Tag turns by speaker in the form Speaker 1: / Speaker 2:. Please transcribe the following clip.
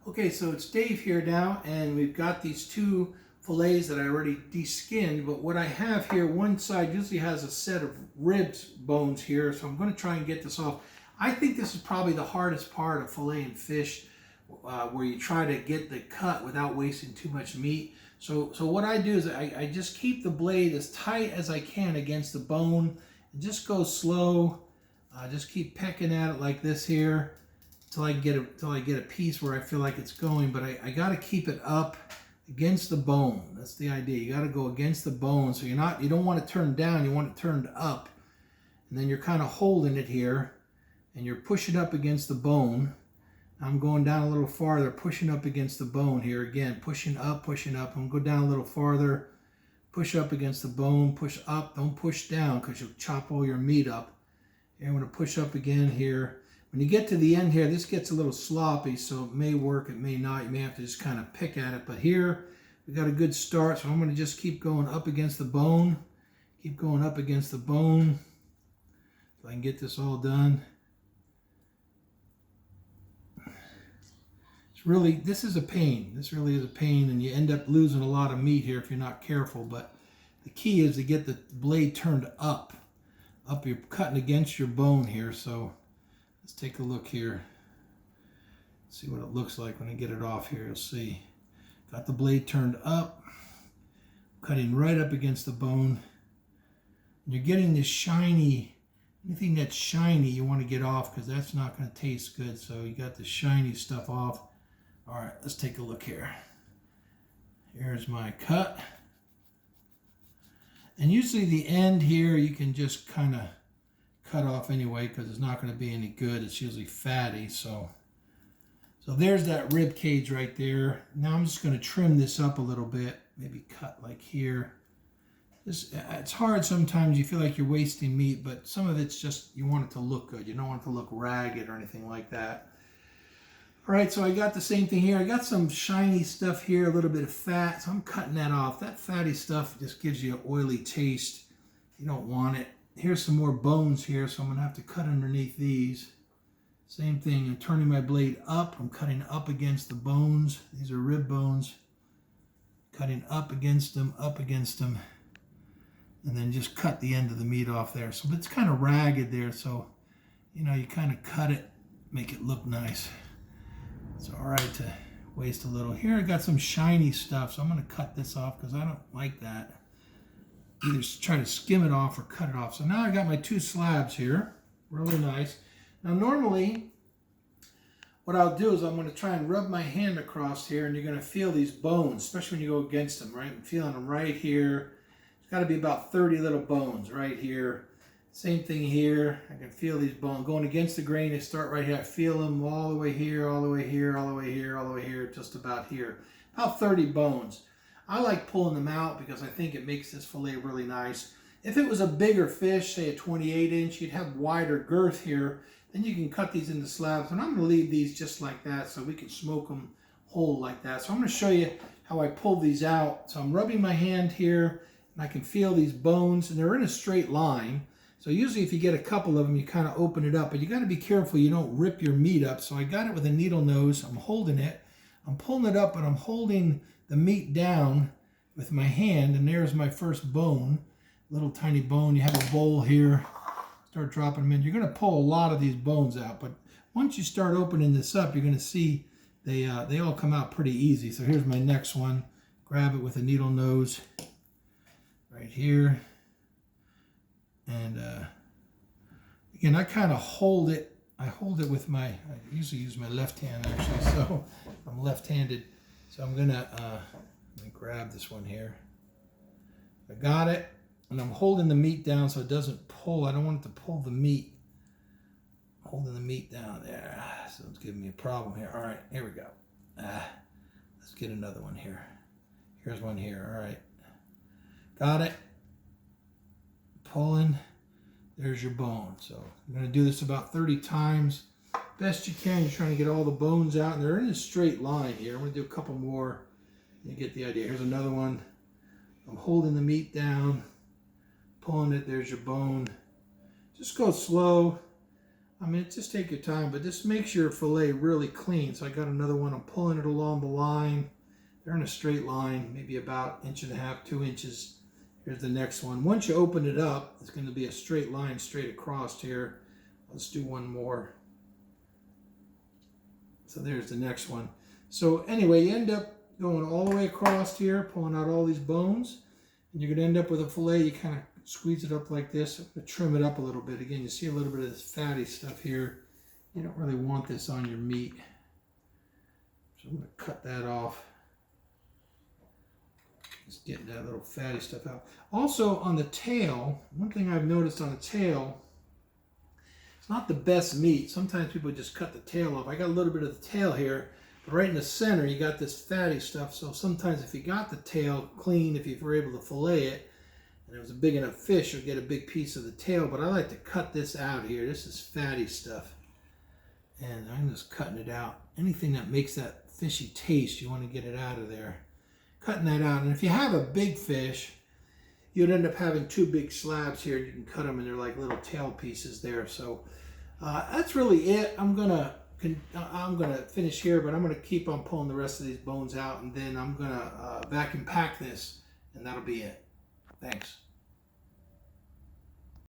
Speaker 1: Okay, so it's Dave here now, and we've got these two fillets that I already de-skinned, but what I have here, one side usually has a set of ribs bones here, so I'm going to try and get this off. I think this is probably the hardest part of filleting fish, where you try to get the cut without wasting too much meat. So what I do is I just keep the blade as tight as I can against the bone, and just go slow. Just keep pecking at it like this here. Till I get a piece where I feel like it's going, but I got to keep it up against the bone. That's the idea. You got to go against the bone, so you don't want it turned down. You want it turned up, and then you're kind of holding it here, and you're pushing up against the bone. I'm going down a little farther, pushing up against the bone here again, pushing up, pushing up. I'm going to go down a little farther, push up against the bone, push up. Don't push down because you'll chop all your meat up. And I'm going to push up again here. When you get to the end here, this gets a little sloppy, so it may work, it may not. You may have to just kind of pick at it. But here, we got a good start, so I'm going to just keep going up against the bone. Keep going up against the bone so I can get this all done. This is a pain. This really is a pain, and you end up losing a lot of meat here if you're not careful. But the key is to get the blade turned up. You're cutting against your bone here, so let's take a look here. See what it looks like when I get it off here. You'll see. Got the blade turned up, cutting right up against the bone. And you're getting this shiny, anything that's shiny you want to get off because that's not going to taste good. So you got the shiny stuff off. All right, let's take a look here. Here's my cut. And usually the end here you can just kind of cut off anyway because it's not going to be any good. It's usually fatty. So there's that rib cage right there. Now I'm just going to trim this up a little bit, maybe cut like here. It's hard sometimes. You feel like you're wasting meat, but some of it's just you want it to look good. You don't want it to look ragged or anything like that. All right, so I got the same thing here. I got some shiny stuff here, a little bit of fat, so I'm cutting that off. That fatty stuff just gives you an oily taste. You don't want it. Here's some more bones here, so I'm going to have to cut underneath these. Same thing, I'm turning my blade up. I'm cutting up against the bones. These are rib bones. Cutting up against them, and then just cut the end of the meat off there. So it's kind of ragged there, so you kind of cut it, make it look nice. It's all right to waste a little. Here I got some shiny stuff, so I'm going to cut this off because I don't like that. Either try to skim it off or cut it off. So now I got my two slabs here. Really nice. Now normally, what I'll do is I'm going to try and rub my hand across here, and you're going to feel these bones, especially when you go against them, right? I'm feeling them right here. It's got to be about 30 little bones right here. Same thing here. I can feel these bones going against the grain. They start right here. I feel them all the way here, all the way here, all the way here, all the way here, just about here. About 30 bones. I like pulling them out because I think it makes this fillet really nice. If it was a bigger fish, say a 28-inch, you'd have wider girth here. Then you can cut these into slabs. And I'm going to leave these just like that so we can smoke them whole like that. So I'm going to show you how I pull these out. So I'm rubbing my hand here, and I can feel these bones, and they're in a straight line. So usually if you get a couple of them, you kind of open it up, but you got to be careful you don't rip your meat up. So I got it with a needle nose. I'm holding it. I'm pulling it up, but I'm holding the meat down with my hand, and there's my first bone, little tiny bone. You have a bowl here. Start dropping them in. You're going to pull a lot of these bones out, but once you start opening this up, you're going to see they all come out pretty easy. So here's my next one. Grab it with a needle nose right here. And again, I kind of hold it. I hold it with I usually use my left hand actually, so I'm left-handed. So I'm gonna let me grab this one here. I got it, and I'm holding the meat down so it doesn't pull. I don't want it to pull the meat. I'm holding the meat down there, so it's giving me a problem here. All right, here we go. Let's get another one here. Here's one here. All right, got it. Pulling, there's your bone. So I'm going to do this about 30 times. Best you can. You're trying to get all the bones out, and they're in a straight line here. I'm going to do a couple more. You get the idea. Here's another one. I'm holding the meat down, pulling it. There's your bone. Just go slow. I mean, just take your time, but this makes your fillet really clean. So I got another one. I'm pulling it along the line. They're in a straight line, maybe about 1.5 inches, 2 inches. Here's the next one. Once you open it up, it's going to be a straight line straight across here. Let's do one more. So there's the next one. So anyway, you end up going all the way across here, pulling out all these bones, and you're going to end up with a fillet. You kind of squeeze it up like this, trim it up a little bit. Again, you see a little bit of this fatty stuff here. You don't really want this on your meat. So I'm going to cut that off. Just getting that little fatty stuff out. Also on the tail, one thing I've noticed on the tail, it's not the best meat. Sometimes people just cut the tail off. I got a little bit of the tail here, but right in the center you got this fatty stuff. So sometimes if you got the tail clean, if you were able to fillet it, and it was a big enough fish, you'll get a big piece of the tail. But I like to cut this out here. This is fatty stuff. And I'm just cutting it out. Anything that makes that fishy taste, you want to get it out of there. Cutting that out. And if you have a big fish, you'd end up having 2 big slabs here. You can cut them and they're like little tail pieces there. So that's really it. I'm gonna finish here, but I'm gonna keep on pulling the rest of these bones out, and then I'm gonna vacuum pack this, and that'll be it. Thanks.